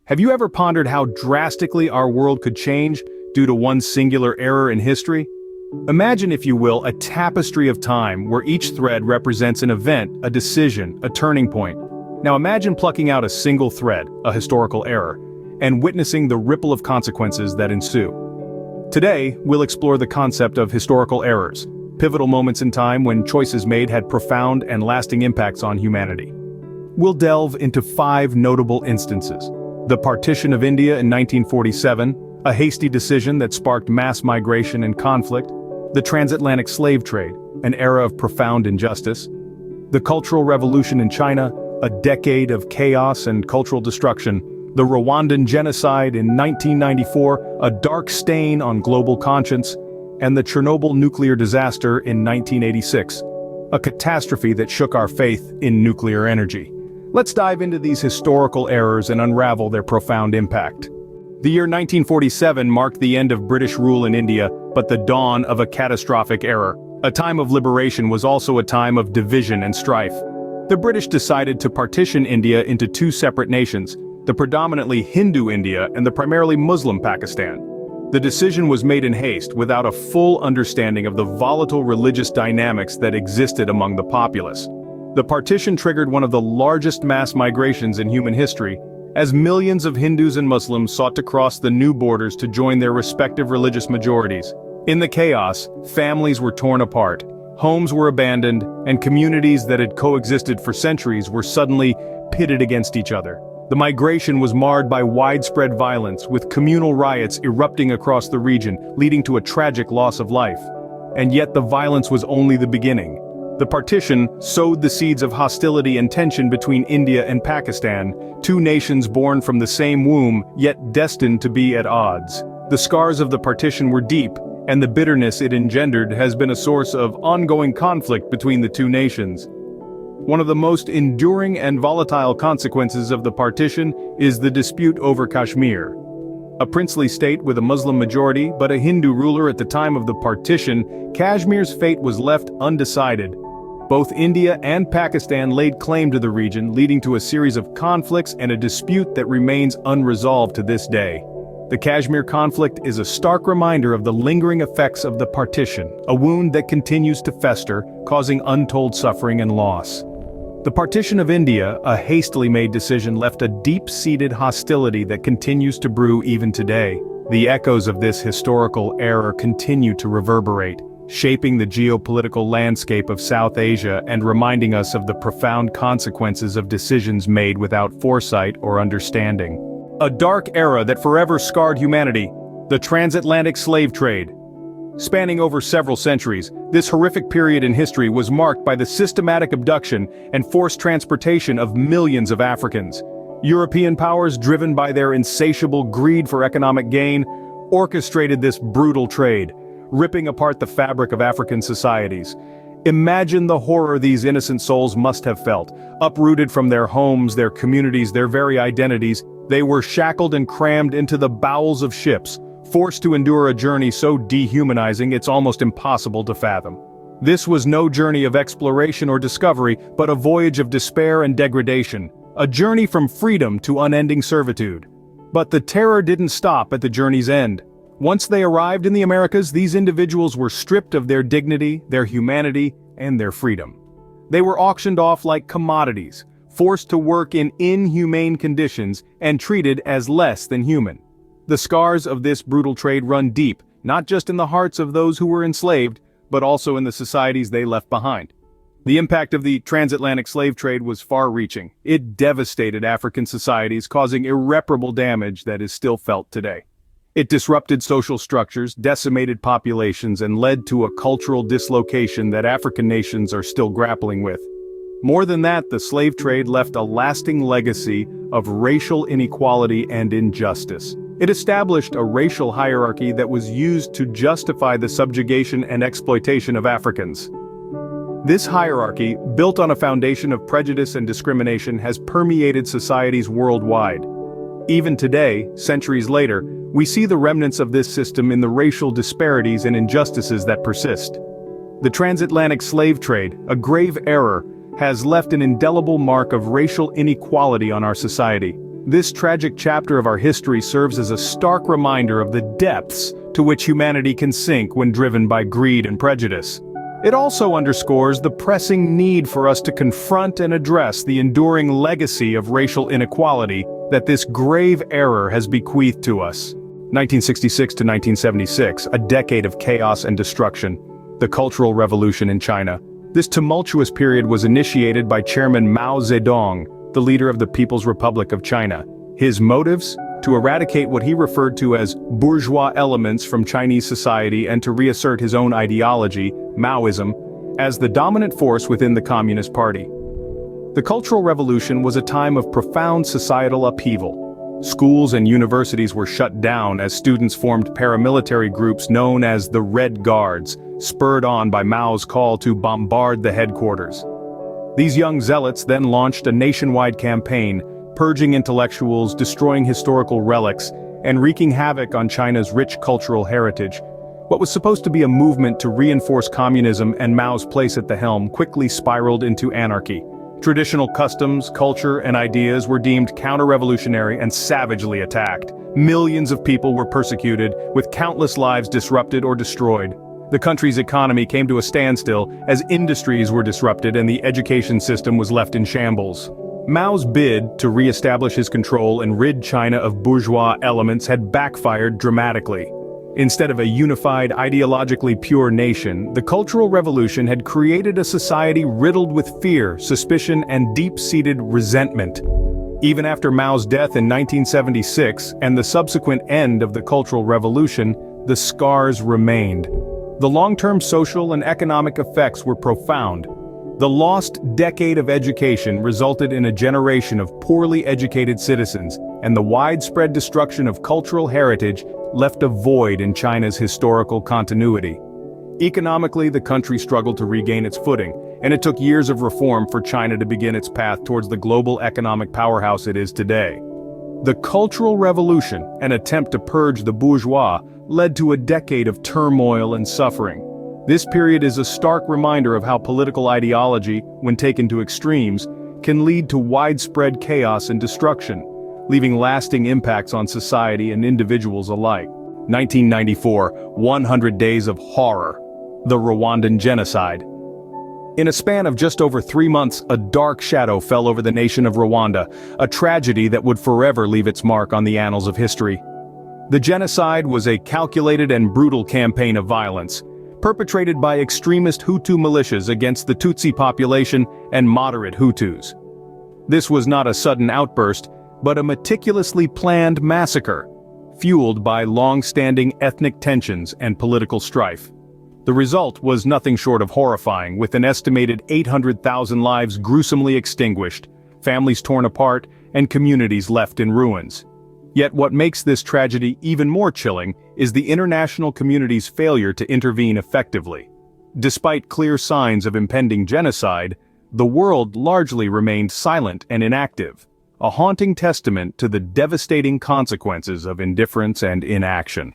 Have you ever pondered how drastically our world could change due to one singular error in history? Imagine, if you will, a tapestry of time where each thread represents an event, a decision, a turning point. Now imagine plucking out a single thread, a historical error, and witnessing the ripple of consequences that ensue. Today, we'll explore the concept of historical errors, pivotal moments in time when choices made had profound and lasting impacts on humanity. We'll delve into 5 notable instances. The Partition of India in 1947, a hasty decision that sparked mass migration and conflict. The transatlantic slave trade, an era of profound injustice. The Cultural Revolution in China, a decade of chaos and cultural destruction. The Rwandan genocide in 1994, a dark stain on global conscience. And the Chernobyl nuclear disaster in 1986, a catastrophe that shook our faith in nuclear energy. Let's dive into these historical errors and unravel their profound impact. The year 1947 marked the end of British rule in India, but the dawn of a catastrophic era. A time of liberation was also a time of division and strife. The British decided to partition India into 2 separate nations, the predominantly Hindu India and the primarily Muslim Pakistan. The decision was made in haste, without a full understanding of the volatile religious dynamics that existed among the populace. The partition triggered one of the largest mass migrations in human history, as millions of Hindus and Muslims sought to cross the new borders to join their respective religious majorities. In the chaos, families were torn apart, homes were abandoned, and communities that had coexisted for centuries were suddenly pitted against each other. The migration was marred by widespread violence, with communal riots erupting across the region, leading to a tragic loss of life. And yet the violence was only the beginning. The partition sowed the seeds of hostility and tension between India and Pakistan, 2 nations born from the same womb, yet destined to be at odds. The scars of the partition were deep, and the bitterness it engendered has been a source of ongoing conflict between the 2 nations. One of the most enduring and volatile consequences of the partition is the dispute over Kashmir. A princely state with a Muslim majority but a Hindu ruler at the time of the partition, Kashmir's fate was left undecided. Both India and Pakistan laid claim to the region, leading to a series of conflicts and a dispute that remains unresolved to this day. The Kashmir conflict is a stark reminder of the lingering effects of the partition, a wound that continues to fester, causing untold suffering and loss. The Partition of India, a hastily made decision, left a deep-seated hostility that continues to brew even today. The echoes of this historical error continue to reverberate, shaping the geopolitical landscape of South Asia and reminding us of the profound consequences of decisions made without foresight or understanding. A dark era that forever scarred humanity, the transatlantic slave trade. Spanning over several centuries, this horrific period in history was marked by the systematic abduction and forced transportation of millions of Africans. European powers, driven by their insatiable greed for economic gain, orchestrated this brutal trade, ripping apart the fabric of African societies. Imagine the horror these innocent souls must have felt. Uprooted from their homes, their communities, their very identities, they were shackled and crammed into the bowels of ships, forced to endure a journey so dehumanizing it's almost impossible to fathom. This was no journey of exploration or discovery, but a voyage of despair and degradation, a journey from freedom to unending servitude. But the terror didn't stop at the journey's end. Once they arrived in the Americas, these individuals were stripped of their dignity, their humanity, and their freedom. They were auctioned off like commodities, forced to work in inhumane conditions, and treated as less than human. The scars of this brutal trade run deep, not just in the hearts of those who were enslaved, but also in the societies they left behind. The impact of the transatlantic slave trade was far-reaching. It devastated African societies, causing irreparable damage that is still felt today. It disrupted social structures, decimated populations, and led to a cultural dislocation that African nations are still grappling with. More than that, the slave trade left a lasting legacy of racial inequality and injustice. It established a racial hierarchy that was used to justify the subjugation and exploitation of Africans. This hierarchy, built on a foundation of prejudice and discrimination, has permeated societies worldwide. Even today, centuries later, we see the remnants of this system in the racial disparities and injustices that persist. The transatlantic slave trade, a grave error, has left an indelible mark of racial inequality on our society. This tragic chapter of our history serves as a stark reminder of the depths to which humanity can sink when driven by greed and prejudice. It also underscores the pressing need for us to confront and address the enduring legacy of racial inequality that this grave error has bequeathed to us. 1966 to 1976, a decade of chaos and destruction. The Cultural Revolution in China. This tumultuous period was initiated by Chairman Mao Zedong, the leader of the People's Republic of China. His motives? To eradicate what he referred to as bourgeois elements from Chinese society and to reassert his own ideology, Maoism, as the dominant force within the Communist Party. The Cultural Revolution was a time of profound societal upheaval. Schools and universities were shut down as students formed paramilitary groups known as the Red Guards, spurred on by Mao's call to bombard the headquarters. These young zealots then launched a nationwide campaign, purging intellectuals, destroying historical relics, and wreaking havoc on China's rich cultural heritage. What was supposed to be a movement to reinforce communism and Mao's place at the helm quickly spiraled into anarchy. Traditional customs, culture, and ideas were deemed counter-revolutionary and savagely attacked. Millions of people were persecuted, with countless lives disrupted or destroyed. The country's economy came to a standstill as industries were disrupted and the education system was left in shambles. Mao's bid to re-establish his control and rid China of bourgeois elements had backfired dramatically. Instead of a unified, ideologically pure nation, the Cultural Revolution had created a society riddled with fear, suspicion, and deep-seated resentment. Even after Mao's death in 1976 and the subsequent end of the Cultural Revolution, the scars remained. The long-term social and economic effects were profound. The lost decade of education resulted in a generation of poorly educated citizens, and the widespread destruction of cultural heritage left a void in China's historical continuity. Economically, the country struggled to regain its footing, and it took years of reform for China to begin its path towards the global economic powerhouse it is today. The Cultural Revolution, an attempt to purge the bourgeois, led to a decade of turmoil and suffering. This period is a stark reminder of how political ideology, when taken to extremes, can lead to widespread chaos and destruction, leaving lasting impacts on society and individuals alike. 1994, 100 Days of Horror. The Rwandan Genocide. In a span of just over 3 months, a dark shadow fell over the nation of Rwanda, a tragedy that would forever leave its mark on the annals of history. The genocide was a calculated and brutal campaign of violence, perpetrated by extremist Hutu militias against the Tutsi population and moderate Hutus. This was not a sudden outburst, but a meticulously planned massacre, fueled by long-standing ethnic tensions and political strife. The result was nothing short of horrifying, with an estimated 800,000 lives gruesomely extinguished, families torn apart, and communities left in ruins. Yet what makes this tragedy even more chilling is the international community's failure to intervene effectively. Despite clear signs of impending genocide, the world largely remained silent and inactive, a haunting testament to the devastating consequences of indifference and inaction.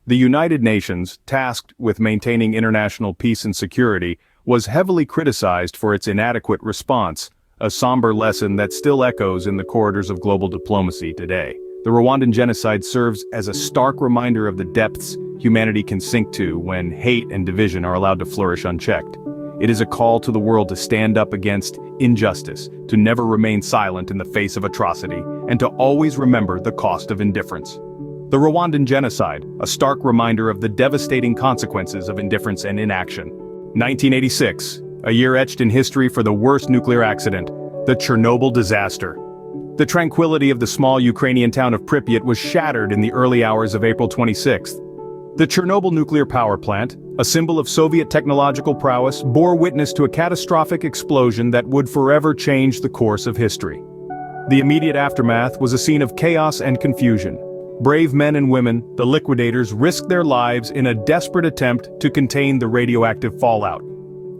The United Nations, tasked with maintaining international peace and security, was heavily criticized for its inadequate response, a somber lesson that still echoes in the corridors of global diplomacy today. The Rwandan genocide serves as a stark reminder of the depths humanity can sink to when hate and division are allowed to flourish unchecked. It is a call to the world to stand up against injustice, to never remain silent in the face of atrocity, and to always remember the cost of indifference. The Rwandan genocide, a stark reminder of the devastating consequences of indifference and inaction. 1986, a year etched in history for the worst nuclear accident, the Chernobyl disaster. The tranquility of the small Ukrainian town of Pripyat was shattered in the early hours of April 26. The Chernobyl nuclear power plant, a symbol of Soviet technological prowess, bore witness to a catastrophic explosion that would forever change the course of history. The immediate aftermath was a scene of chaos and confusion. Brave men and women, the liquidators, risked their lives in a desperate attempt to contain the radioactive fallout.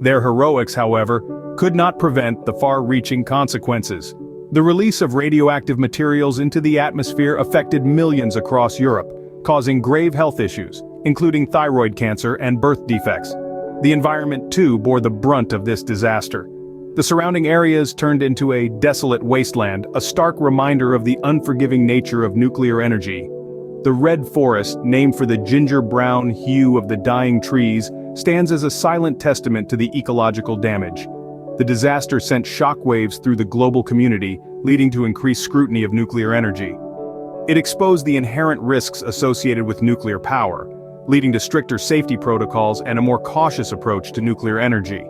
Their heroics, however, could not prevent the far-reaching consequences. The release of radioactive materials into the atmosphere affected millions across Europe, causing grave health issues, including thyroid cancer and birth defects. The environment too bore the brunt of this disaster. The surrounding areas turned into a desolate wasteland, a stark reminder of the unforgiving nature of nuclear energy. The red forest, named for the ginger-brown hue of the dying trees, stands as a silent testament to the ecological damage. The disaster sent shockwaves through the global community, leading to increased scrutiny of nuclear energy. It exposed the inherent risks associated with nuclear power, leading to stricter safety protocols and a more cautious approach to nuclear energy.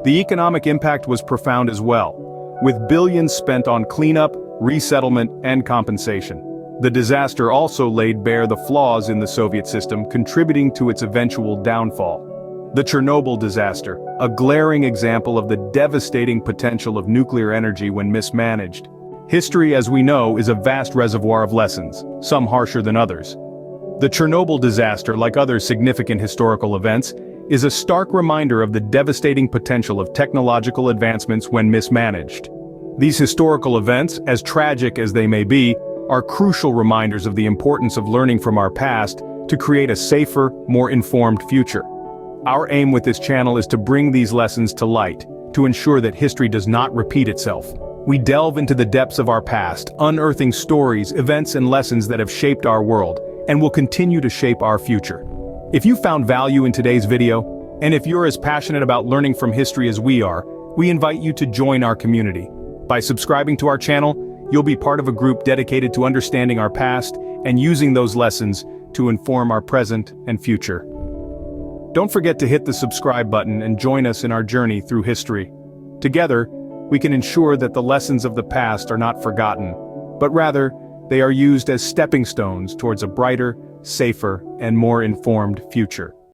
The economic impact was profound as well, with billions spent on cleanup, resettlement, and compensation. The disaster also laid bare the flaws in the Soviet system, contributing to its eventual downfall. The Chernobyl disaster, a glaring example of the devastating potential of nuclear energy when mismanaged. History, as we know, is a vast reservoir of lessons, some harsher than others. The Chernobyl disaster, like other significant historical events, is a stark reminder of the devastating potential of technological advancements when mismanaged. These historical events, as tragic as they may be, are crucial reminders of the importance of learning from our past to create a safer, more informed future. Our aim with this channel is to bring these lessons to light, to ensure that history does not repeat itself. We delve into the depths of our past, unearthing stories, events, and lessons that have shaped our world, and will continue to shape our future. If you found value in today's video, and if you're as passionate about learning from history as we are, we invite you to join our community. By subscribing to our channel, you'll be part of a group dedicated to understanding our past and using those lessons to inform our present and future. Don't forget to hit the subscribe button and join us in our journey through history. Together, we can ensure that the lessons of the past are not forgotten, but rather, they are used as stepping stones towards a brighter, safer, and more informed future.